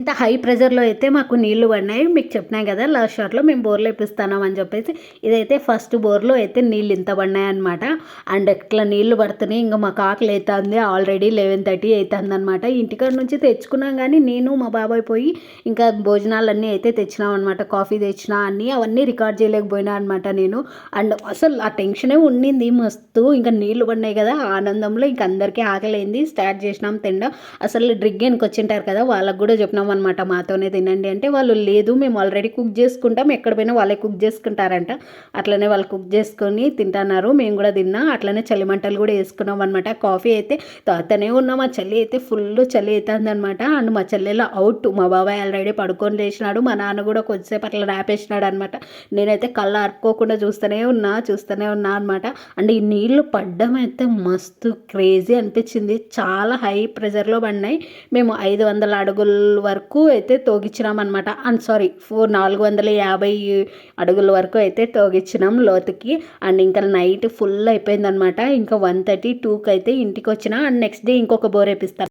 ఇంత హై ప్రెజర్‌లో అయితే మాకు నీళ్లు పడినాయి. మీకు చెప్పినా కదా! లాస్ట్ షాట్‌లో మేము బోర్‌లో ఏపిస్తున్నాం అని చెప్పేసి. ఇదైతే ఫస్ట్ బోర్‌లో అయితే నీళ్ళు ఇంత పడినాయన్నమాట. అండ్ ఇట్లా నీళ్లు పడుతున్నాయి. ఇంక మాకు ఆకలి అయితాంది. ఆల్రెడీ 11:30 అయితాందనమాట. ఇంటికాడ నుంచి తెచ్చుకున్నాం గానీ, నేను మా బాబాయ్ పోయి ఇంకా భోజనాలన్నీ అయితే తెచ్చినామనమాట. కాఫీ తెచ్చినా అవన్నీ రికార్డ్ చేయలేకపోయినా అనమాట నేను. అండ్ అసలు ఆ టెన్షనే ఉండింది మస్తు. ఇంకా నీళ్లు పడినాయి కదా! ఆనందంలో ఇంక అందరికీ ఆకలైంది. స్టార్ట్ చేసినాం తినడం. అసలు డ్రింక్ వచ్చింటారు కదా! వాళ్ళకి కూడా చెప్పినాం అనమాట, మాతోనే తినండి అంటే వాళ్ళు లేదు మేము ఆల్రెడీ కుక్ చేసుకుంటాం, ఎక్కడ పోయినా వాళ్ళే కుక్ చేసుకుంటారంట. అట్లనే వాళ్ళు కుక్ చేసుకొని తింటున్నారు. మేము కూడా తిన్నా. అట్లనే చలిమంటలు కూడా వేసుకున్నాం అనమాట. కాఫీ అయితే తాగుతూనే ఉన్నాం. మా చెల్లి అయితే ఫుల్ చలి అవుతుంది అనమాట. అండ్ మా చెల్లెలో అవుట్. మా బాబాయ్ ఆల్రెడీ పడుకొని లేచినాడు. మా నాన్న కూడా కొద్దిసేపు అట్లా రాపేసినాడు అనమాట. నేనైతే కళ్ళు ఆర్పుకోకుండా చూస్తూనే ఉన్నా అనమాట. అండ్ ఈ నీళ్లు పడ్డం అయితే మస్తు క్రేజీ అనిపించింది. చాలా హై ప్రెజర్లో పడినాయి. మేము 500 అడుగుల వరకు అయితే తోగిచ్చినామన్నమాట. అండ్ సారీ 450 అడుగుల వరకు అయితే తోగిచ్చినాం లోతుకి. అండ్ ఇంకా నైట్ ఫుల్ అయిపోయిందనమాట. ఇంకా 1:30, 2కి అయితే ఇంటికి వచ్చిన. అండ్ నెక్స్ట్ డే ఇంకొక బోర్ వేపిస్తాను.